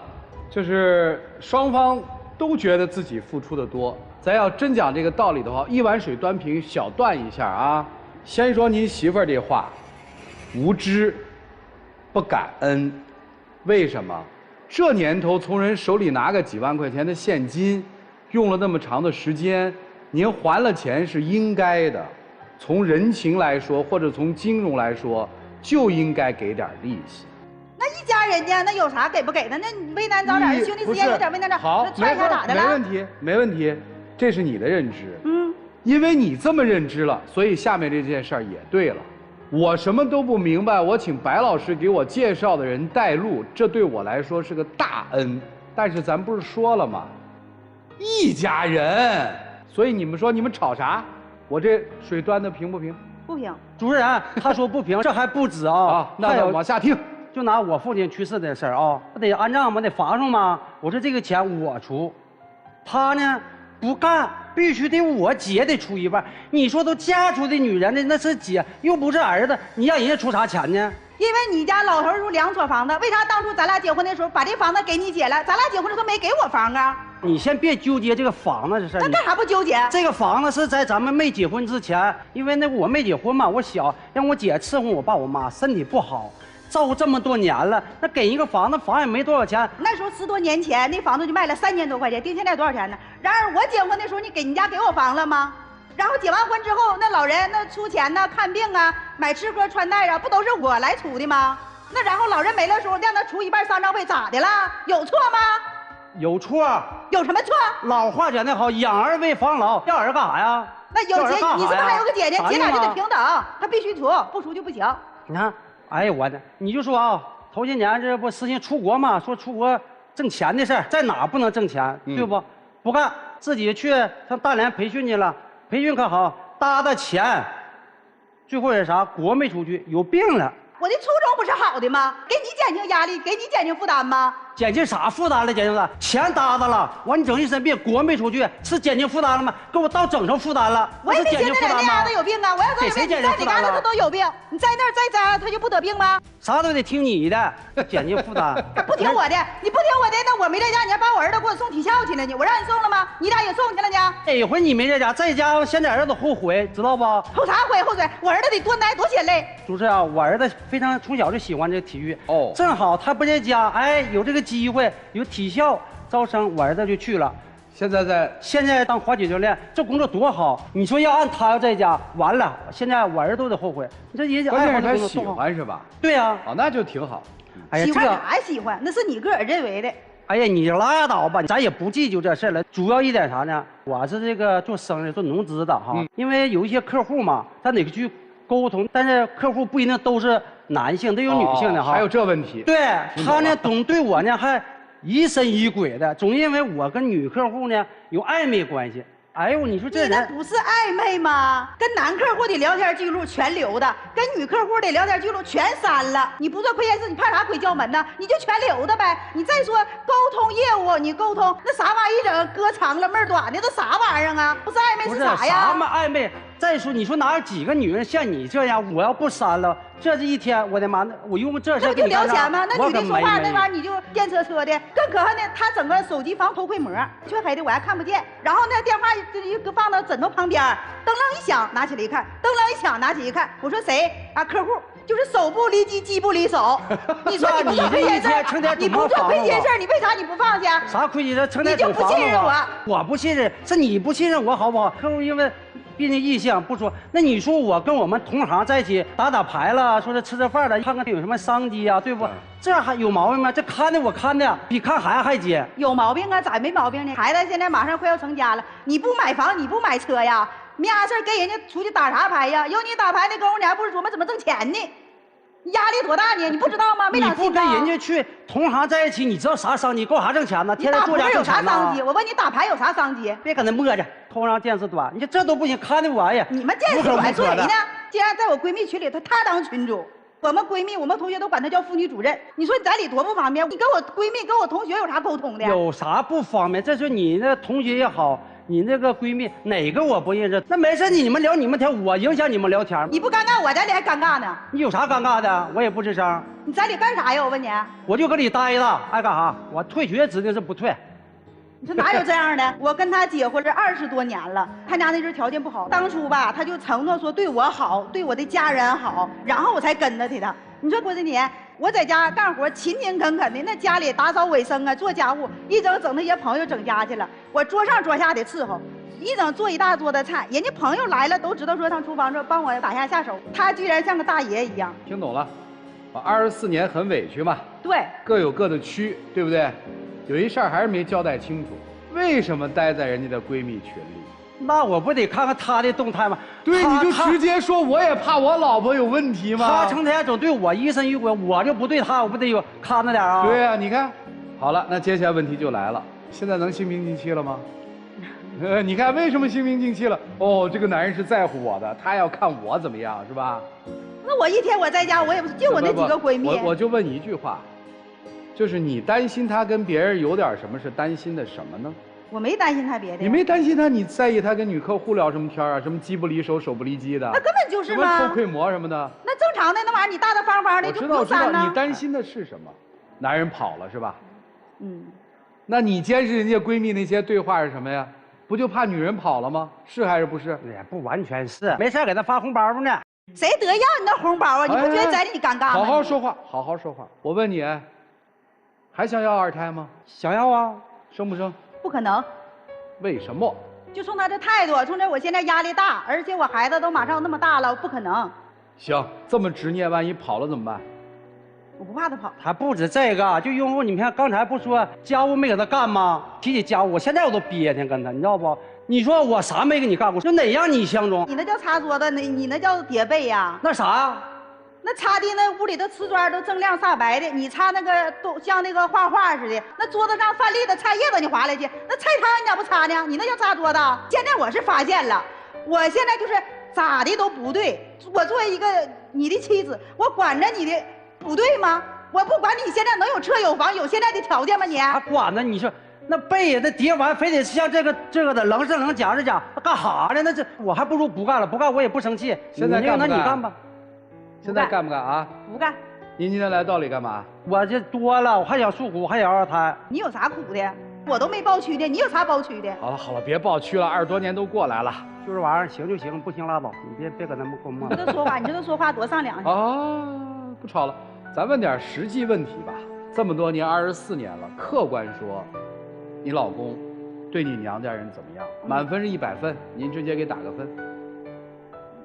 就是双方都觉得自己付出的多。咱要真讲这个道理的话，一碗水端平，小断一下啊。先说您媳妇儿这话，无知，不感恩，为什么？这年头从人手里拿个几万块钱的现金，用了那么长的时间，您还了钱是应该的。从人情来说，或者从金融来说，就应该给点利息。那一家人家那有啥给不给的？那你为难早点，兄弟之间有点为难点，好，踹一下咋的了？没问题，没问题，这是你的认知。因为你这么认知了，所以下面这件事儿也对了。我什么都不明白，我请白老师给我介绍的人带路，这对我来说是个大恩。但是咱不是说了吗？一家人，所以你们说你们吵啥？我这水端的平不平？不平。主持人他说不平，这还不止啊。那往下听。就拿我父亲去世的事儿啊，不得按账吗？得房上吗？我说这个钱我出，他呢不干，必须得我姐得出1半。你说都嫁出的女人呢，那是姐，又不是儿子，你让人家出啥钱呢？因为你家老头住2所房子，为啥当初咱俩结婚的时候把这房子给你姐了？咱俩结婚的时候没给我房啊？你先别纠结这个房子这事儿。那干啥不纠结？这个房子是在咱们没结婚之前，因为那我没结婚嘛，我小，让我姐伺候我爸我妈，身体不好。照顾这么多年了，那给一个房子，房也没多少钱。那时候10多年前，那房子就卖了3000多块钱，定现在多少钱呢？然而我结婚的时候，你家给我房了吗？然后结完婚之后，那老人那出钱呢，看病啊，买吃喝穿戴啊，不都是我来出的吗？那然后老人没了的时候，让他出1半丧葬费，咋的了？有错吗？有错。有什么错？老话讲得好，养儿为防老，要儿干啥呀？那有姐，你是不是还有个姐姐？姐俩就得平等，他必须出，不出就不行。你看。哎呀，我的，你就说啊，头些年这不实行出国嘛，说出国挣钱的事儿，在哪不能挣钱，对不？不干，自己去上大连培训去了，培训可好，搭的钱，最后是啥？国没出去，有病了。我的初衷不是好的吗？给你减轻压力，给你减轻负担吗？减轻啥负担了？减轻啥？钱搭的了，完你整一身病，国没出去，是减轻负担了吗？给我倒整成负担了，我也没见那人家都有病啊！我要在你在你家他都有病，你在那儿在家他就不得病吗？啥都得听你的，减轻负担。不听我的，你不听我的，那我没在家，你还把我儿子给我送体校去了呢？我让你送了吗？你俩也送去了呢？哪回你没在家，在家现在儿子后悔，知道不？后啥悔后悔？我儿子得多挨多血泪。主持人啊，我儿子非常从小就喜欢这个体育哦，正好他不在家，哎，有这个机会有体校，招生，我儿子就去了。现在当滑雪教练，这工作多好！你说要按他要在家，完了，现在我儿子都得后悔。你这也关键是他喜欢是吧？对呀。哦，那就挺好。哎呀，喜欢啥喜欢？那是你个人认为的。哎呀，你拉倒吧，咱也不计究这事了。主要一点啥呢？我是这个做生意做农资的哈，因为有一些客户嘛，咱得去沟通，但是客户不一定都是男性，都有女性的哈。还有这问题。对他呢，总对我呢还疑神疑鬼的，总因为我跟女客户呢有暧昧关系。哎呦，你说这人那不是暧昧吗？跟男客户的聊天记录全留的，跟女客户的聊天记录全删了。你不做亏心事，你怕啥鬼叫门呢？你就全留的呗。你再说沟通业务，你沟通那啥玩意一整哥长了妹儿短的，都啥玩意儿啊？不是暧昧是啥呀？什么暧昧？再说你说哪有几个女人像你这样？我要不删了，这是一天，我的妈！我用这事那不就聊钱吗？那女的说话那玩意儿你就电车的，更可恨的，他整个手机防偷窥膜，黢黑的我还看不见。然后呢，电话就放到枕头旁边，噔楞一响拿起来一看，噔楞一响拿起一看，我说谁啊？客户。就是手不离机，机不离手。你说你不做亏心事，你不做亏心事，你为啥你不放下？啥亏心事？成天你就不信任我？我不信任，是你不信任我好不好？客户因为毕竟异性不说，那你说我跟我们同行在一起打牌了，说是吃饭了，看看有什么商机啊，对不？这还有毛病吗？这看的我看的比看孩子还紧。有毛病啊？咋没毛病呢？孩子现在马上快要成家了，你不买房，你不买车呀？没啥事跟人家出去打啥牌呀？有你打牌那功夫，你还不是琢磨怎么挣钱呢？压力多大呢？你不知道吗？没长心。你不跟人家去同行在一起，你知道啥商机？够啥挣钱呢？天天做家挣钱有啥商机？我问你，打牌有啥商机？别搁那磨着，头上见识短。你这都不行，看的我呀。你们见识短说谁呢？竟然在我闺蜜群里头，她当群主。我们闺蜜，我们同学都管她叫妇女主任。你说在里多不方便？你跟我闺蜜、跟我同学有啥沟通的？有啥不方便？这说你那同学也好。你那个闺蜜哪个我不认识？那没事，你们聊你们天，我影响你们聊天。你不尴尬，我在里还尴尬呢。你有啥尴尬的？我也不吱声。你在里干啥呀？我问你。我就搁里待着，爱干啥？我退学指定是不退。你说哪有这样的？我跟他结婚这20多年了，他家那阵条件不好，当初吧他就承诺说对我好，对我的家人好，然后我才跟着他的。你说郭振年，我在家干活勤勤恳恳的，那家里打扫卫生啊，做家务，一整那些朋友整家去了，我桌上桌下的伺候，一整做一大桌的菜，人家朋友来了都知道说上厨房说帮我打下手，他居然像个大爷一样。听懂了，24年很委屈嘛。对，各有各的屈，对不对？有一事儿还是没交代清楚，为什么待在人家的闺蜜群里？那我不得看看她的动态吗？对，你就直接说，我也怕我老婆有问题吗？她成天总对我疑神疑鬼，我就不对她，我不得有看着点啊？对呀，你看，好了，那接下来问题就来了，现在能心平气了吗？你看为什么心平气了？哦，这个男人是在乎我的，他要看我怎么样，是吧？那我一天我在家，我也不是就我那几个闺蜜。我就问一句话，就是你担心他跟别人有点什么，是担心的什么呢？我没担心他别的。你没担心他，你在意他跟女客户聊什么天啊？什么机不离手，手不离机的？那根本就是嘛。什么偷窥膜什么的？那正常的那玩意儿，你大大方方的就不删呢。你担心的是什么？男人跑了是吧？嗯。那你监视人家闺蜜那些对话是什么呀？不就怕女人跑了吗？是还是不是？也不完全是，没事给他发红包呢。谁得要你那红包啊？你不觉得在你尴尬吗？好好说话，好好说话。我问你，还想要2胎吗？想要啊，生不生？不可能。为什么？就冲他这态度，冲着我现在压力大，而且我孩子都马上那么大了，不可能。行，这么执念，万一跑了怎么办？我不怕他跑。还不止这个，就因为你看刚才不说家务没给他干吗？提起家务，我现在我都憋挺跟他，你知道不？你说我啥没给你干过？就哪样你相中？你那叫擦桌子，你那叫叠被呀？那啥呀？那擦的那屋里的瓷砖都锃亮煞白的，你擦那个都像那个画画似的。那桌子上泛绿的菜叶子你划来去，那菜汤你咋不擦呢？你那叫擦桌子？现在我是发现了，我现在就是咋的都不对。我作为一个你的妻子，我管着你的不对吗？我不管你现在能有车有房有现在的条件吗？你还管呢？你说那被呀，那叠完非得像这个的棱是棱角是角，干啥呢？那这我还不如不干了，不干我也不生气。现在干不干？那你干吧。现在干不干啊？不干。您今天来到底干嘛？我这多了，我还想诉苦，我还想2胎。你有啥苦的？我都没包区的，你有啥包区的？好了好了，别抱屈了，20多年都过来了。就这玩意儿，行就行，不行拉倒，你别搁那么跟我。你这说话，你这说话多上良心啊！不吵了，咱问点实际问题吧。这么多年，24年了，客观说，你老公对你娘家人怎么样？满分是100分，您直接给打个分。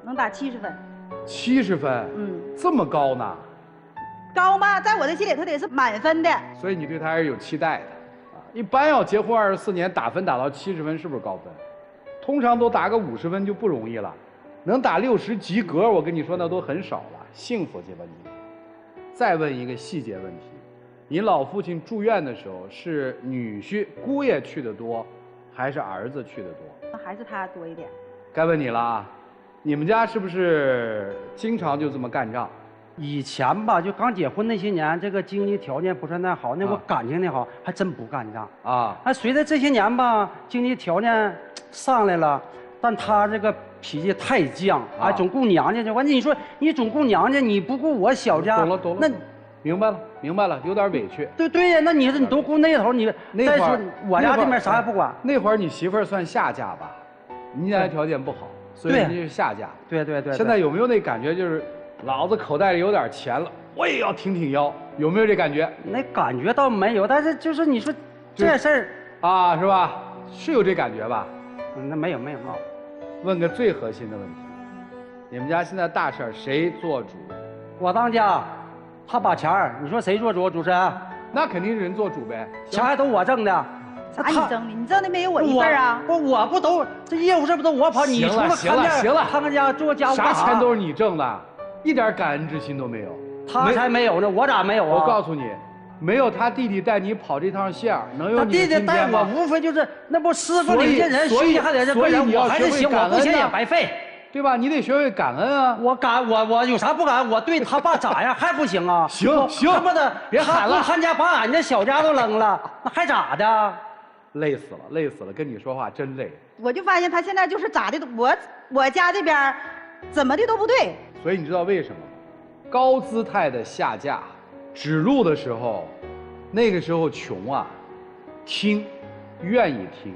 能打70分。70分？这么高呢？高吗？在我的心里，他得是满分的。所以你对他还是有期待的。一般要结婚24年，打分打到70分，是不是高分？通常都打个50分就不容易了，能打60及格，我跟你说那都很少了。幸福去吧你。再问一个细节问题，你老父亲住院的时候是女婿姑爷去的多，还是儿子去的多？还是他多一点。该问你了啊，你们家是不是经常就这么干仗？以前吧，就刚结婚那些年，这个经济条件不是那好，那我感情那好，还真不干仗啊。随着这些年吧，经济条件上来了，但他这个脾气太犟啊，总顾娘家去。完，你说你总顾娘家，你不顾我小家，懂了，那明白了，有点委屈。对呀，那你都顾那头，你再说我家这边啥也不管。那会儿你媳妇儿算下嫁吧，你家条件不好，所以你是下嫁。对。现在有没有那感觉，就是老子口袋里有点钱了，我也要挺腰，有没有这感觉？那感觉倒没有，但是就是你说这事儿啊，是吧？是有这感觉吧？那没有。问个最核心的问题，你们家现在大事谁做主？我当家，他把钱儿，你说谁做主？主持人？那肯定是人做主呗，钱还都我挣的。啥你挣的？你挣的没有我一份啊？我不都这业务是不是都我跑？你除了行了，看家做家务，啥钱都是你挣的，一点感恩之心都没有。他才没有呢，我咋没有啊？我告诉你，没有他弟弟带你跑这趟线，能有你弟弟带我，无非就是那不师傅领进人，虚还得这个人，我还是行，我不行也白费，对吧？你得学会感恩啊！我有啥不感恩？我对他爸咋样还不行啊？行，他不得别喊了，他家把俺这小家都扔了，那还咋的？累死了，跟你说话真累。我就发现他现在就是咋的，我家这边怎么的都不对。所以你知道为什么吗？高姿态的下嫁，指路的时候，那个时候穷啊，听，愿意听，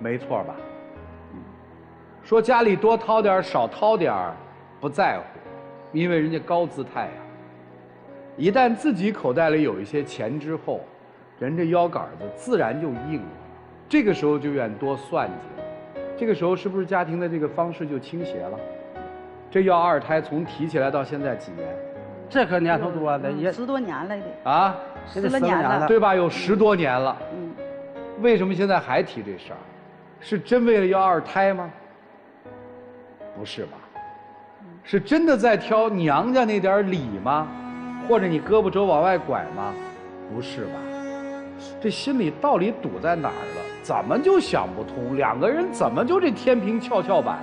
没错吧？说家里多掏点少掏点不在乎，因为人家高姿态啊。一旦自己口袋里有一些钱之后，人这腰杆子自然就硬了，这个时候就愿多算计了，这个时候是不是家庭的这个方式就倾斜了？这要二胎从提起来到现在几年？这可年头多了，也10多年了得啊，10多年了，对吧？有10多年了。为什么现在还提这事儿？是真为了要二胎吗？不是吧？是真的在挑娘家那点理吗？或者你胳膊肘往外拐吗？不是吧？这心里到底堵在哪儿了？怎么就想不通？两个人怎么就这天平跷板？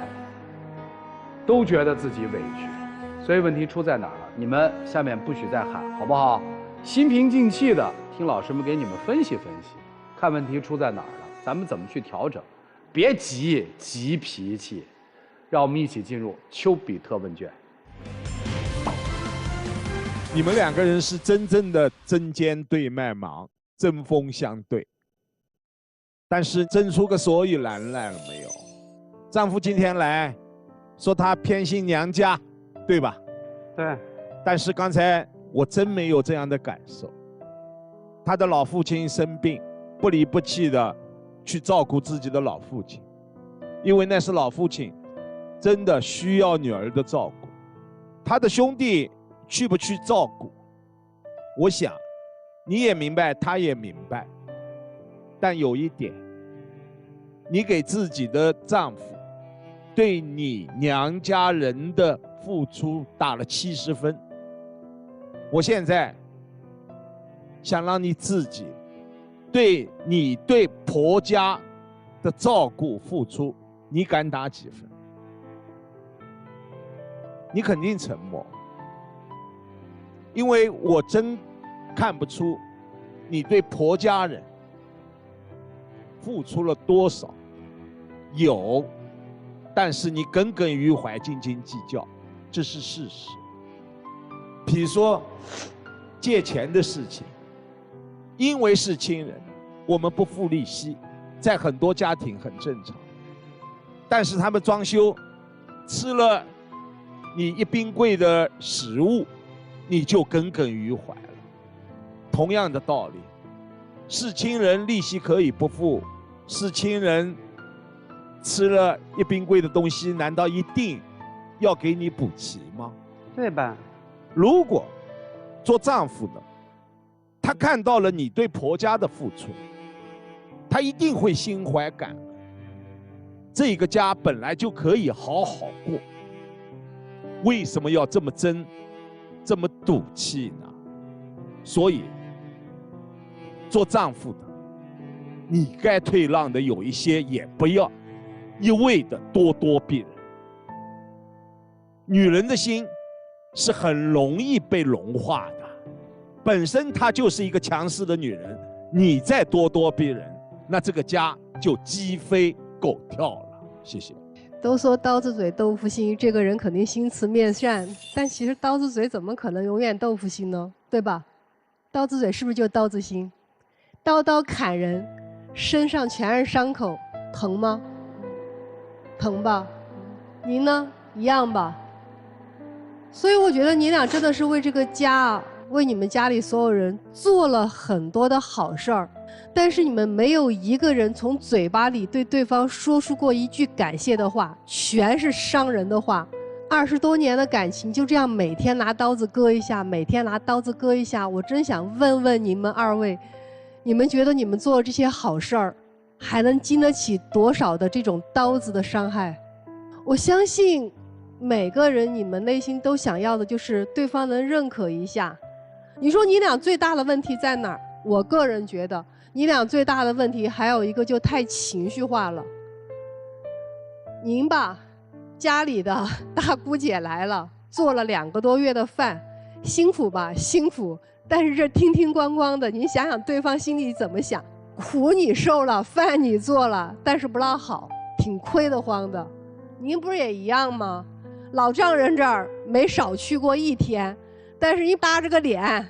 都觉得自己委屈，所以问题出在哪儿了？你们下面不许再喊，好不好？心平静气的听老师们给你们分析分析，看问题出在哪儿了，咱们怎么去调整？别急脾气，让我们一起进入丘比特问卷。你们两个人是真正的针尖对麦芒，针锋相对，但是争出个所以然来了没有？丈夫今天来说他偏心娘家，对吧？对。但是刚才我真没有这样的感受。他的老父亲生病，不离不弃的去照顾自己的老父亲，因为那是老父亲真的需要女儿的照顾。他的兄弟去不去照顾，我想你也明白，他也明白。但有一点，你给自己的丈夫对你娘家人的付出打了70分，我现在想让你自己对你对婆家的照顾付出，你敢打几分？你肯定沉默，因为我真看不出你对婆家人付出了多少。有，但是你耿耿于怀，斤斤计较，这是事实。比如说借钱的事情，因为是亲人，我们不付利息，在很多家庭很正常。但是他们装修吃了你一冰柜的食物，你就耿耿于怀了。同样的道理，是亲人利息可以不付，是亲人吃了一冰柜的东西，难道一定要给你补齐吗？对吧？如果做丈夫的，他看到了你对婆家的付出，他一定会心怀感恩。这个家本来就可以好好过，为什么要这么争，这么赌气呢？所以，做丈夫的，你该退让的有一些，也不要一味的咄咄逼人。女人的心是很容易被融化的，本身她就是一个强势的女人，你再咄咄逼人，那这个家就鸡飞狗跳了。谢谢。都说刀子嘴豆腐心，这个人肯定心慈面善，但其实刀子嘴怎么可能永远豆腐心呢？对吧？刀子嘴是不是就刀子心？刀刀砍人，身上全是伤口，疼吗？疼吧？您呢？一样吧？所以我觉得你俩真的是为这个家，为你们家里所有人做了很多的好事儿，但是你们没有一个人从嘴巴里对对方说出过一句感谢的话，全是伤人的话。20多年的感情就这样每天拿刀子割一下，每天拿刀子割一下。我真想问问你们二位，你们觉得你们做了这些好事儿，还能经得起多少的这种刀子的伤害？我相信每个人你们内心都想要的就是对方能认可一下。你说你俩最大的问题在哪儿？我个人觉得你俩最大的问题还有一个就太情绪化了。您吧，家里的大姑姐来了，做了2个多月的饭，辛苦吧？辛苦。但是这叮叮咣咣的，您想想对方心里怎么想？苦你受了，饭你做了，但是不落好，挺亏得慌的。您不是也一样吗？老丈人这儿没少去过1天，但是一搭着个脸，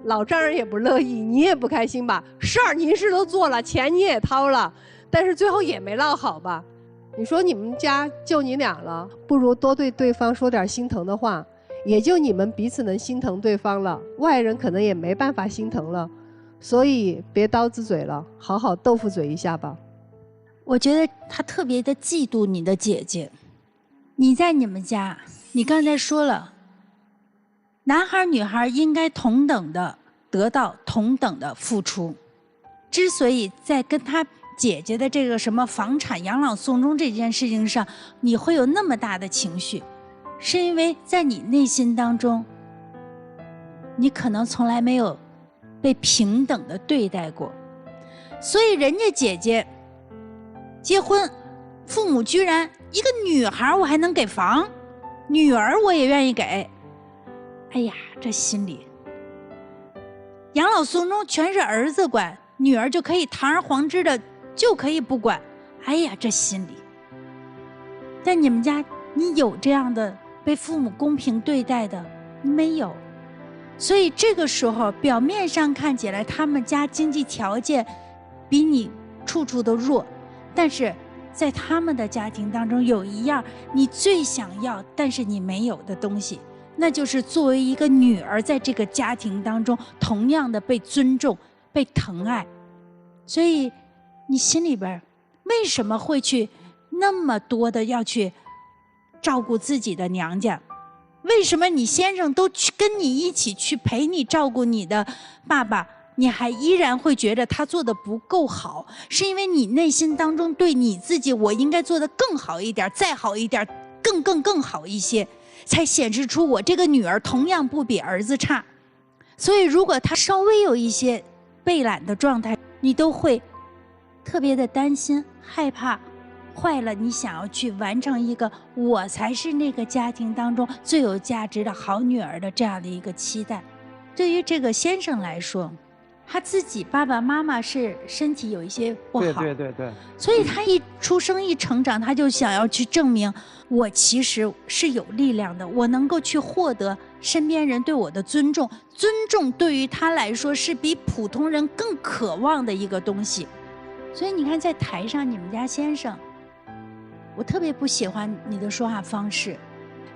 老丈人也不乐意，你也不开心吧？事儿您是都做了，钱你也掏了，但是最后也没落好吧？你说你们家就你俩了，不如多对对方说点心疼的话，也就你们彼此能心疼对方了，外人可能也没办法心疼了。所以别刀子嘴了，好好豆腐嘴一下吧。我觉得他特别的嫉妒你的姐姐。你在你们家，你刚才说了，男孩女孩应该同等的得到同等的付出。之所以在跟他姐姐的这个什么房产养老送终这件事情上，你会有那么大的情绪，是因为在你内心当中，你可能从来没有被平等的对待过，所以人家姐姐结婚，父母居然一个女孩我还能给房，女儿我也愿意给。哎呀，这心里养老送终全是儿子管，女儿就可以堂而皇之的就可以不管。哎呀，这心里在你们家你有这样的被父母公平对待的没有？所以这个时候表面上看起来他们家经济条件比你处处都弱，但是在他们的家庭当中有一样你最想要但是你没有的东西，那就是作为一个女儿在这个家庭当中同样的被尊重被疼爱。所以你心里边为什么会去那么多的要去照顾自己的娘家？为什么你先生都去跟你一起去陪你照顾你的爸爸，你还依然会觉得他做的不够好？是因为你内心当中对你自己我应该做的更好一点，再好一点，更好一些，才显示出我这个女儿同样不比儿子差。所以如果他稍微有一些被懒的状态，你都会特别的担心害怕，坏了你想要去完成一个我才是那个家庭当中最有价值的好女儿的这样的一个期待。对于这个先生来说，他自己爸爸妈妈是身体有一些不好，对，所以他一出生一成长，他就想要去证明我其实是有力量的，我能够去获得身边人对我的尊重。尊重对于他来说是比普通人更渴望的一个东西。所以你看在台上你们家先生，我特别不喜欢你的说话方式，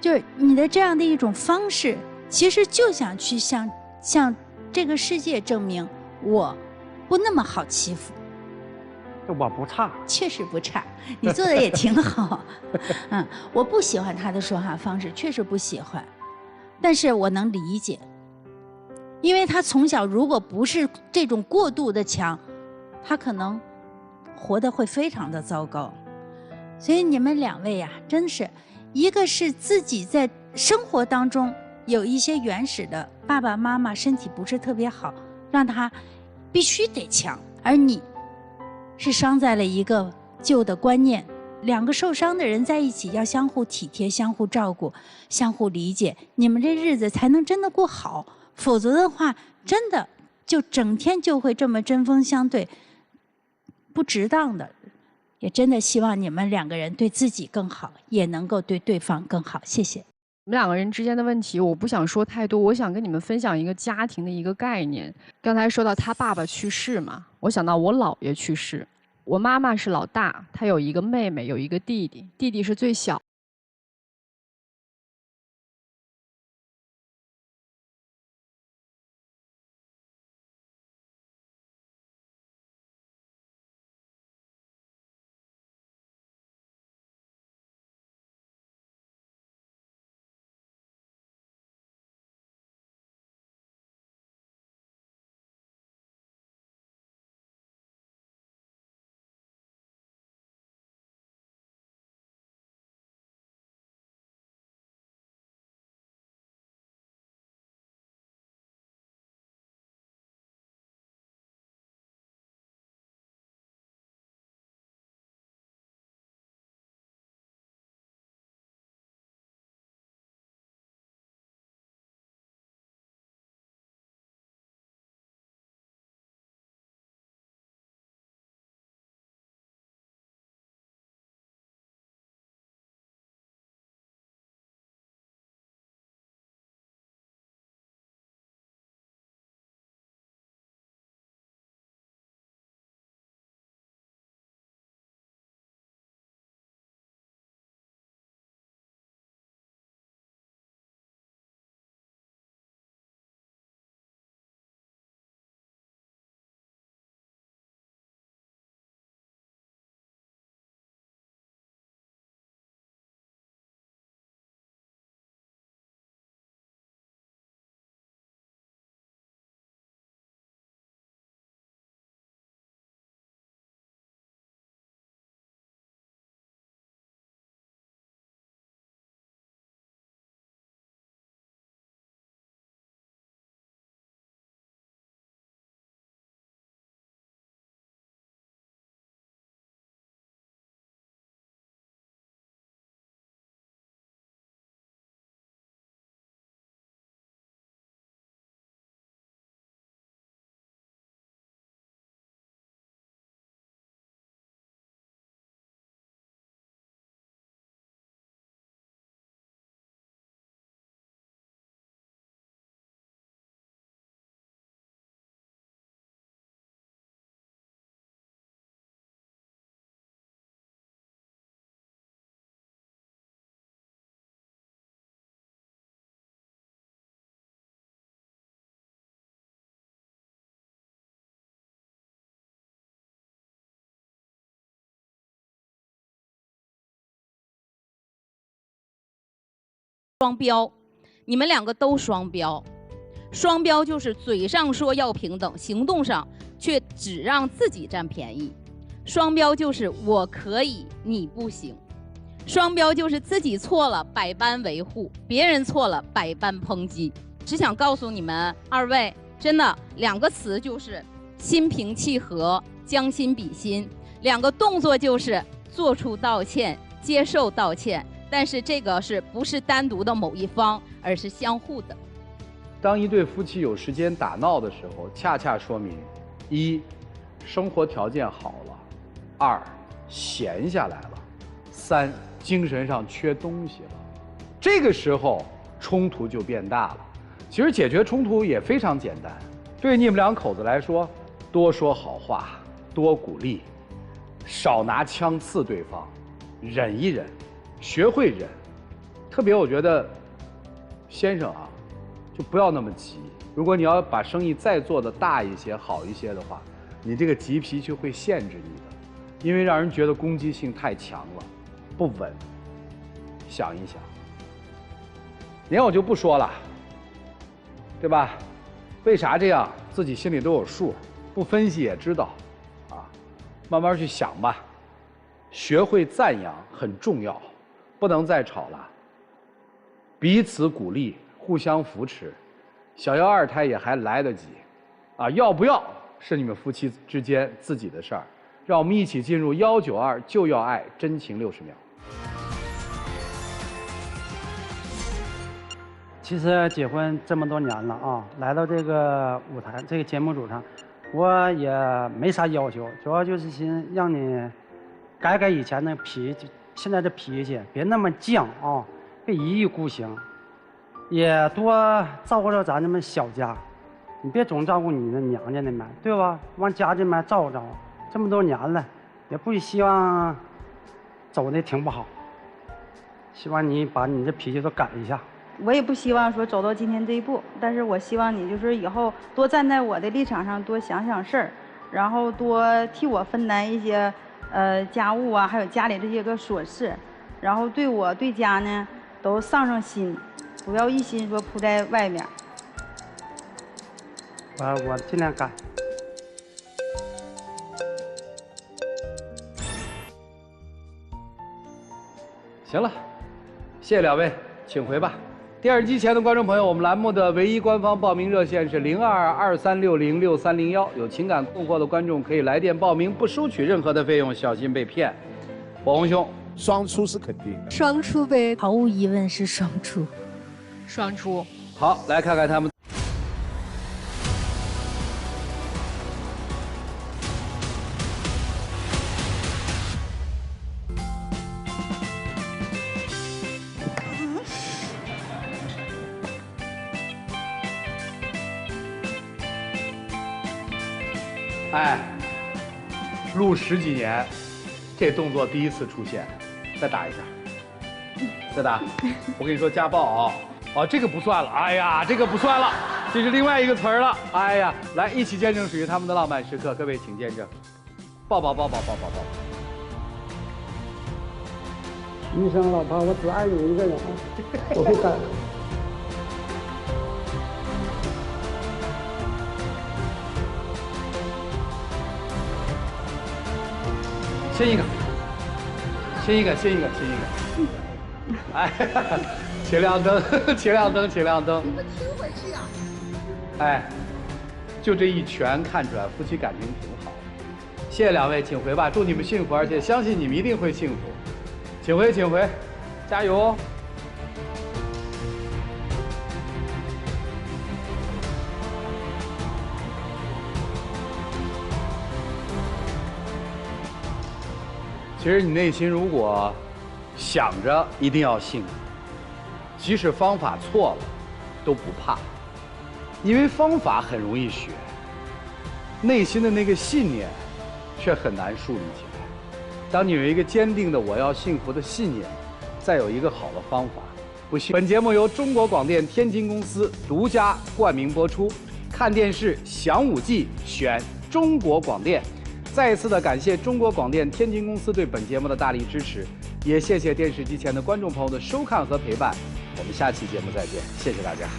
就是你的这样的一种方式，其实就想去向这个世界证明我不那么好欺负。我不差，确实不差，你做的也挺好。我不喜欢他的说话方式，确实不喜欢，但是我能理解，因为他从小如果不是这种过度的强，他可能活得会非常的糟糕。所以你们两位呀，真是一个是自己在生活当中有一些原始的爸爸妈妈身体不是特别好，让他必须得强，而你是伤在了一个旧的观念。两个受伤的人在一起要相互体贴、相互照顾、相互理解，你们这日子才能真的过好。否则的话，真的就整天就会这么针锋相对，不值当的。也真的希望你们两个人对自己更好，也能够对对方更好。谢谢。你们两个人之间的问题，我不想说太多，我想跟你们分享一个家庭的一个概念。刚才说到他爸爸去世嘛，我想到我姥爷去世。我妈妈是老大，她有一个妹妹，有一个弟弟，弟弟是最小。双标，你们两个都双标。双标就是嘴上说要平等，行动上却只让自己占便宜。双标就是我可以，你不行。双标就是自己错了百般维护，别人错了百般抨击。只想告诉你们二位，真的两个词就是心平气和，将心比心；两个动作就是做出道歉，接受道歉。但是这个不是单独的某一方，而是相互的。当一对夫妻有时间打闹的时候，恰恰说明：一，生活条件好了；二，闲下来了；三，精神上缺东西了。这个时候冲突就变大了。其实解决冲突也非常简单，对你们两口子来说，多说好话，多鼓励，少拿枪刺对方，忍一忍。学会忍，特别我觉得，先生啊，就不要那么急。如果你要把生意再做得大一些、好一些的话，你这个急脾气会限制你的，因为让人觉得攻击性太强了，不稳。想一想，连我就不说了，对吧？为啥这样，自己心里都有数，不分析也知道，啊，慢慢去想吧。学会赞扬很重要，不能再吵了。彼此鼓励，互相扶持，小要二胎也还来得及，啊，要不要是你们夫妻之间自己的事儿。让我们一起进入192就要爱真情60秒。其实结婚这么多年了啊，来到这个舞台这个节目组上，我也没啥要求，主要就是寻让你改改以前那脾气，现在这脾气别那么犟啊，别一意孤行，也多照顾照咱们小家，你别总照顾你那娘家那边，对吧？往家这边照顾照顾，这么多年了，也不希望走的挺不好，希望你把你这脾气都改一下。我也不希望说走到今天这一步，但是我希望你就是以后多站在我的立场上，多想想事儿，然后多替我分担一些家务啊，还有家里这些个琐事，然后对我对家呢都上心，不要一心说扑在外面。我尽量改。行了，谢谢两位，请回吧。电视机前的观众朋友，我们栏目的唯一官方报名热线是0223606301，有情感困惑的观众可以来电报名，不收取任何的费用，小心被骗。火红兄，双出是肯定的，双出呗，毫无疑问是双出。双出。好，来看看他们。哎，录10几年，这动作第一次出现，再打一下，再打。我跟你说家暴啊，哦，这个不算了，哎呀，这个不算了，这是另外一个词儿了，哎呀，来一起见证属于他们的浪漫时刻，各位请见证，抱抱抱抱抱抱抱。余生老婆，我只爱你一个人，我会改。亲一个，亲一个，亲一个，亲一个。哎，请亮灯，请亮灯，请亮灯。你们听回去啊！哎，就这一拳看出来夫妻感情挺好。谢谢两位，请回吧，祝你们幸福，而且相信你们一定会幸福。请回，请回，加油哦！其实你内心如果想着一定要幸福，即使方法错了，都不怕，因为方法很容易学，内心的那个信念却很难树立起来。当你有一个坚定的我要幸福的信念，再有一个好的方法，不信。本节目由中国广电天津公司独家冠名播出，看电视享5季选中国广电。再一次的感谢中国广电天津公司对本节目的大力支持，也谢谢电视机前的观众朋友的收看和陪伴。我们下期节目再见，谢谢大家。